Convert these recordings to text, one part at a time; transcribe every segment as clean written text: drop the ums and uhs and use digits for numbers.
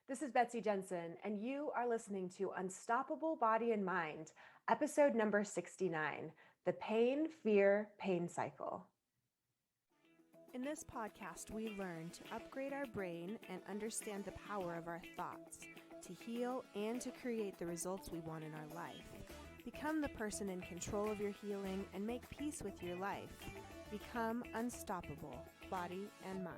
This is Betsy Jensen, and you are listening to Unstoppable Body and Mind, episode number 69, The Pain, Fear, Pain Cycle. In this podcast, we learn to upgrade our brain and understand the power of our thoughts, to heal and to create the results we want in our life. Become the person in control of your healing and make peace with your life. Become unstoppable, body and mind.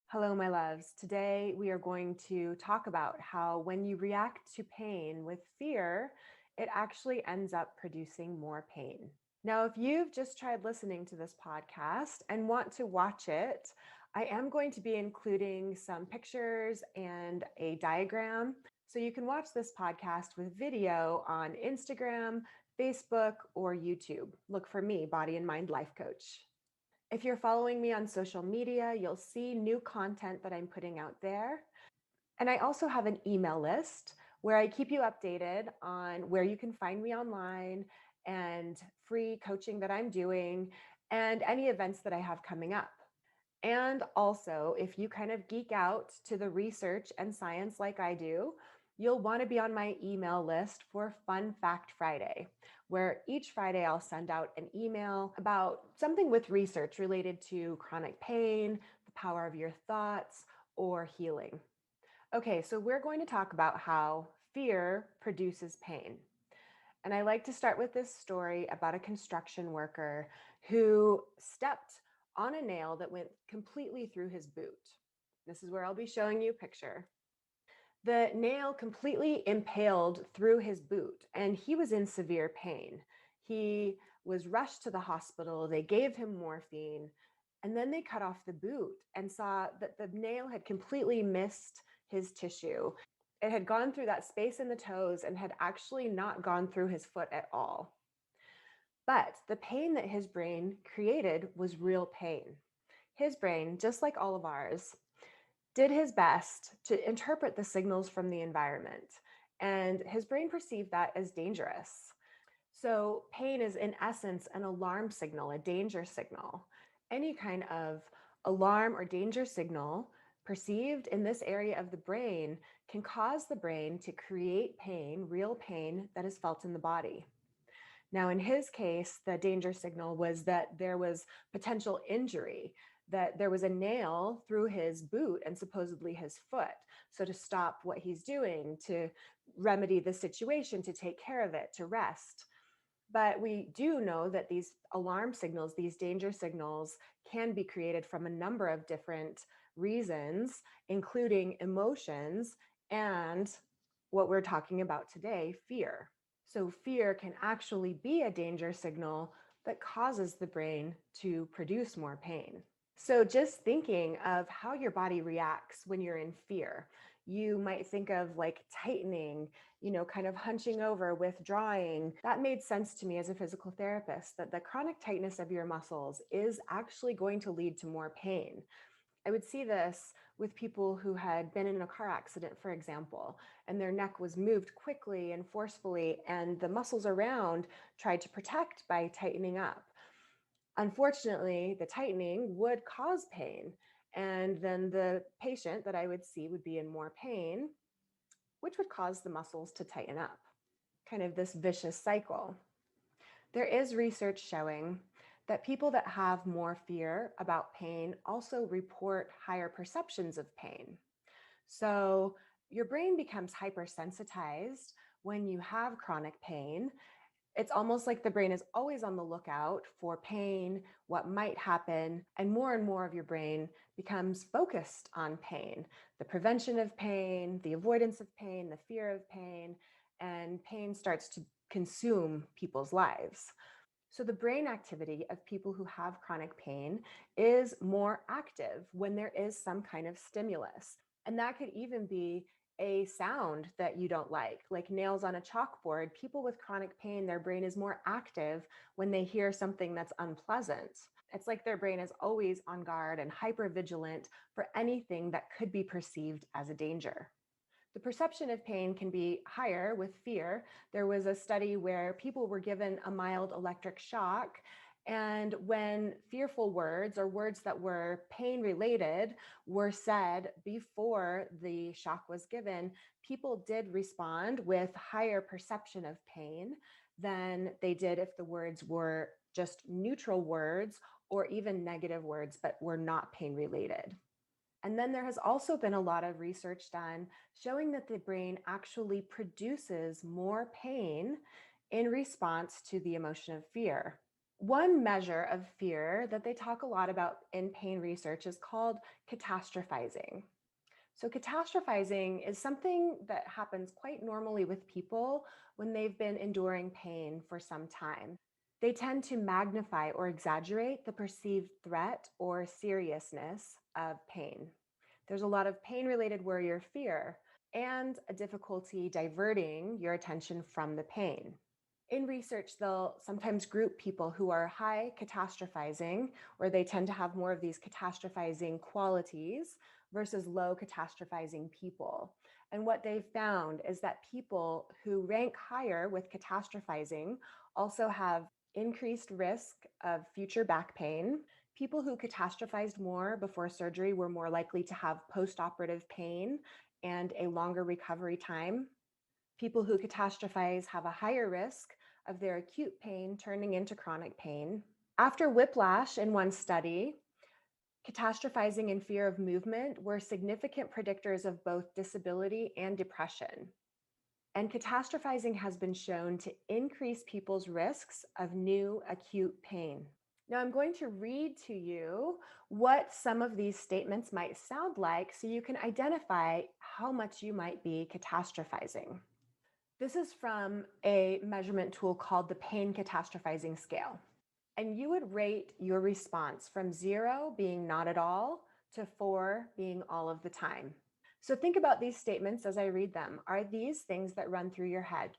Hello, my loves. Today we are going to talk about how when you react to pain with fear, it actually ends up producing more pain. Now, if you've just tried listening to this podcast and want to watch it, I am going to be including some pictures and a diagram. So you can watch this podcast with video on Instagram, Facebook, or YouTube. Look for me, Body and Mind Life Coach. If you're following me on social media, you'll see new content that I'm putting out there. And I also have an email list where I keep you updated on where you can find me online and free coaching that I'm doing and any events that I have coming up. And also, if you kind of geek out to the research and science like I do, you'll want to be on my email list for Fun Fact Friday, where each Friday I'll send out an email about something with research related to chronic pain, the power of your thoughts, or healing. Okay, so we're going to talk about how fear produces pain. And I like to start with this story about a construction worker who stepped on a nail that went completely through his boot. This is where I'll be showing you a picture. The nail completely impaled through his boot, and he was in severe pain. He was rushed to the hospital. They gave him morphine, and then they cut off the boot and saw that the nail had completely missed his tissue. It had gone through that space in the toes and had actually not gone through his foot at all. But the pain that his brain created was real pain. His brain, just like all of ours, did his best to interpret the signals from the environment, and his brain perceived that as dangerous. So pain is in essence an alarm signal, a danger signal. Any kind of alarm or danger signal perceived in this area of the brain can cause the brain to create pain, real pain that is felt in the body. Now, in his case, the danger signal was that there was potential injury, that there was a nail through his boot and supposedly his foot. So to stop what he's doing, to remedy the situation, to take care of it, to rest. But we do know that these alarm signals, these danger signals, can be created from a number of different reasons, including emotions and what we're talking about today, fear. So fear can actually be a danger signal that causes the brain to produce more pain. So just thinking of how your body reacts when you're in fear, you might think of like tightening, kind of hunching over, withdrawing. That made sense to me as a physical therapist, that the chronic tightness of your muscles is actually going to lead to more pain. I would see this with people who had been in a car accident, for example, and their neck was moved quickly and forcefully, and the muscles around tried to protect by tightening up. Unfortunately, the tightening would cause pain, and then the patient that I would see would be in more pain, which would cause the muscles to tighten up. Kind of this vicious cycle. There is research showing that people that have more fear about pain also report higher perceptions of pain. So your brain becomes hypersensitized when you have chronic pain. It's almost like the brain is always on the lookout for pain, what might happen, and more of your brain becomes focused on pain, the prevention of pain, the avoidance of pain, the fear of pain, and pain starts to consume people's lives. So the brain activity of people who have chronic pain is more active when there is some kind of stimulus. And that could even be a sound that you don't like nails on a chalkboard. People with chronic pain, their brain is more active when they hear something that's unpleasant. It's like their brain is always on guard and hyper vigilant for anything that could be perceived as a danger. The perception of pain can be higher with fear. There was a study where people were given a mild electric shock And when fearful words or words that were pain related were said before the shock was given, people did respond with higher perception of pain than they did if the words were just neutral words or even negative words, but were not pain related. And then there has also been a lot of research done showing that the brain actually produces more pain in response to the emotion of fear. One measure of fear that they talk a lot about in pain research is called catastrophizing. So, catastrophizing is something that happens quite normally with people when they've been enduring pain for some time. They tend to magnify or exaggerate the perceived threat or seriousness of pain. There's a lot of pain related worry or fear, and a difficulty diverting your attention from the pain. In research, they'll sometimes group people who are high catastrophizing, or they tend to have more of these catastrophizing qualities, versus low catastrophizing people. And what they've found is that people who rank higher with catastrophizing also have increased risk of future back pain. People who catastrophized more before surgery were more likely to have postoperative pain and a longer recovery time. People who catastrophize have a higher risk of their acute pain turning into chronic pain. After whiplash, in one study, catastrophizing and fear of movement were significant predictors of both disability and depression. And catastrophizing has been shown to increase people's risks of new acute pain. Now, I'm going to read to you what some of these statements might sound like so you can identify how much you might be catastrophizing. This is from a measurement tool called the pain catastrophizing scale. And you would rate your response from 0 being not at all to 4 being all of the time. So think about these statements as I read them. Are these things that run through your head?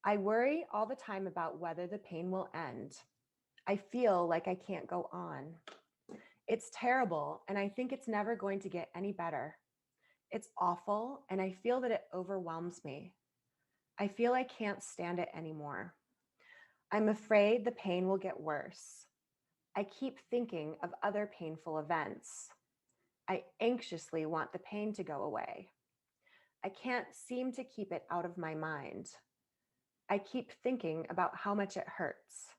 I worry all the time about whether the pain will end. I feel like I can't go on. It's terrible, and I think it's never going to get any better. It's awful, and I feel that it overwhelms me. I feel I can't stand it anymore. I'm afraid the pain will get worse. I keep thinking of other painful events. I anxiously want the pain to go away. I can't seem to keep it out of my mind. I keep thinking about how much it hurts.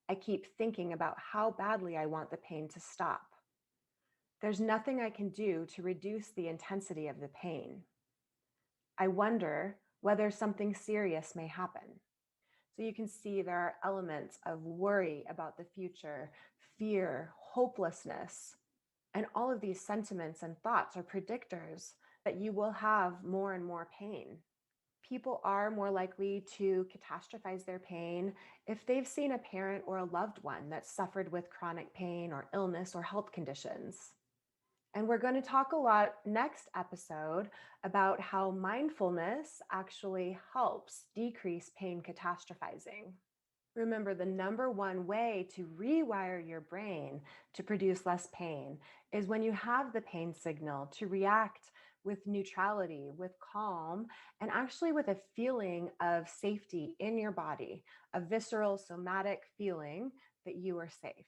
I keep thinking about how badly I want the pain to stop. There's nothing I can do to reduce the intensity of the pain. I wonder whether something serious may happen. So you can see there are elements of worry about the future, fear, hopelessness, and all of these sentiments and thoughts are predictors that you will have more and more pain. People are more likely to catastrophize their pain if they've seen a parent or a loved one that suffered with chronic pain or illness or health conditions. And we're going to talk a lot next episode about how mindfulness actually helps decrease pain catastrophizing. Remember, the number one way to rewire your brain to produce less pain is when you have the pain signal to react with neutrality, with calm, and actually with a feeling of safety in your body, a visceral somatic feeling that you are safe.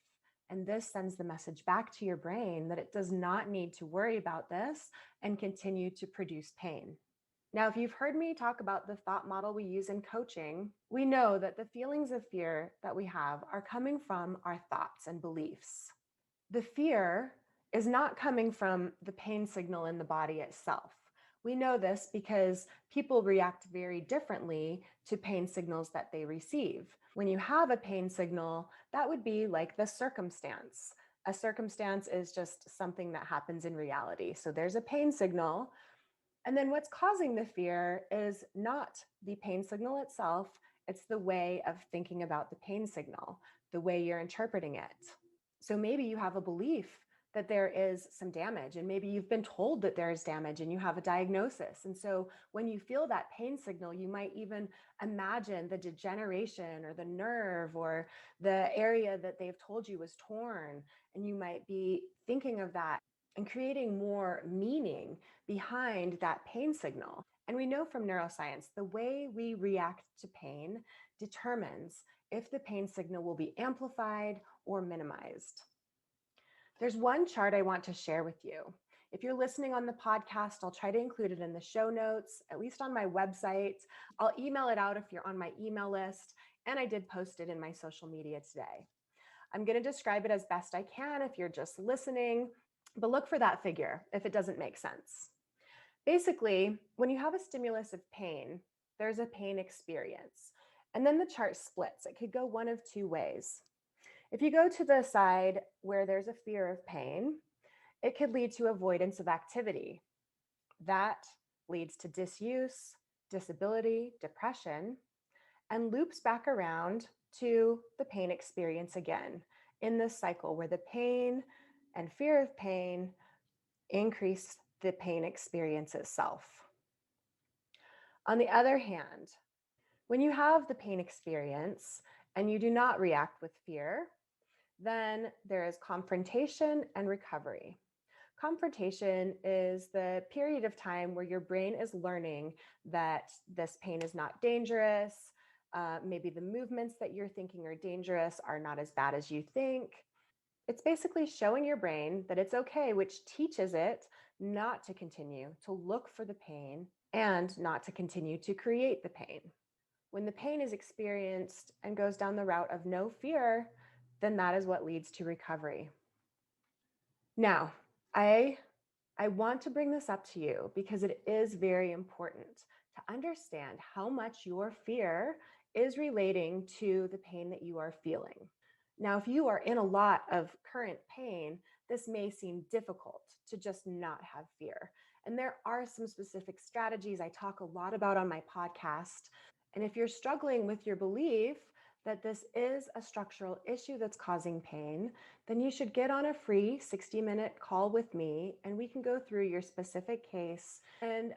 And this sends the message back to your brain that it does not need to worry about this and continue to produce pain. Now, if you've heard me talk about the thought model we use in coaching, we know that the feelings of fear that we have are coming from our thoughts and beliefs. The fear is not coming from the pain signal in the body itself. We know this because people react very differently to pain signals that they receive. When you have a pain signal, that would be like the circumstance. A circumstance is just something that happens in reality. So there's a pain signal. And then what's causing the fear is not the pain signal itself, it's the way of thinking about the pain signal, the way you're interpreting it. So maybe you have a belief that there is some damage, and maybe you've been told that there is damage and you have a diagnosis. And so when you feel that pain signal, you might even imagine the degeneration or the nerve or the area that they've told you was torn. And you might be thinking of that and creating more meaning behind that pain signal. And we know from neuroscience, the way we react to pain determines if the pain signal will be amplified or minimized. There's one chart I want to share with you. If you're listening on the podcast, I'll try to include it in the show notes, at least on my website. I'll email it out if you're on my email list, and I did post it in my social media today. I'm going to describe it as best I can if you're just listening, but look for that figure if it doesn't make sense. Basically, when you have a stimulus of pain, there's a pain experience, and then the chart splits. It could go one of two ways. If you go to the side where there's a fear of pain, it could lead to avoidance of activity. That leads to disuse, disability, depression, and loops back around to the pain experience again in this cycle where the pain and fear of pain increase the pain experience itself. On the other hand, when you have the pain experience and you do not react with fear, then there is confrontation and recovery. Confrontation is the period of time where your brain is learning that this pain is not dangerous. Maybe the movements that you're thinking are dangerous are not as bad as you think. It's basically showing your brain that it's okay, which teaches it not to continue to look for the pain and not to continue to create the pain. When the pain is experienced and goes down the route of no fear, then that is what leads to recovery. Now, I want to bring this up to you because it is very important to understand how much your fear is relating to the pain that you are feeling. Now, if you are in a lot of current pain, this may seem difficult to just not have fear. And there are some specific strategies I talk a lot about on my podcast. And if you're struggling with your belief that this is a structural issue that's causing pain, then you should get on a free 60-minute call with me and we can go through your specific case and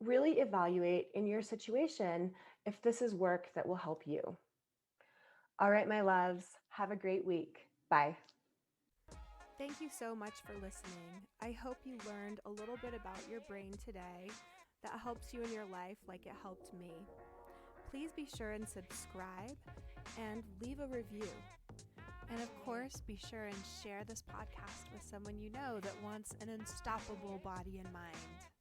really evaluate in your situation if this is work that will help you. All right, my loves, have a great week. Bye. Thank you so much for listening. I hope you learned a little bit about your brain today that helps you in your life like it helped me. Please be sure and subscribe and leave a review. And of course, be sure and share this podcast with someone you know that wants an unstoppable body and mind.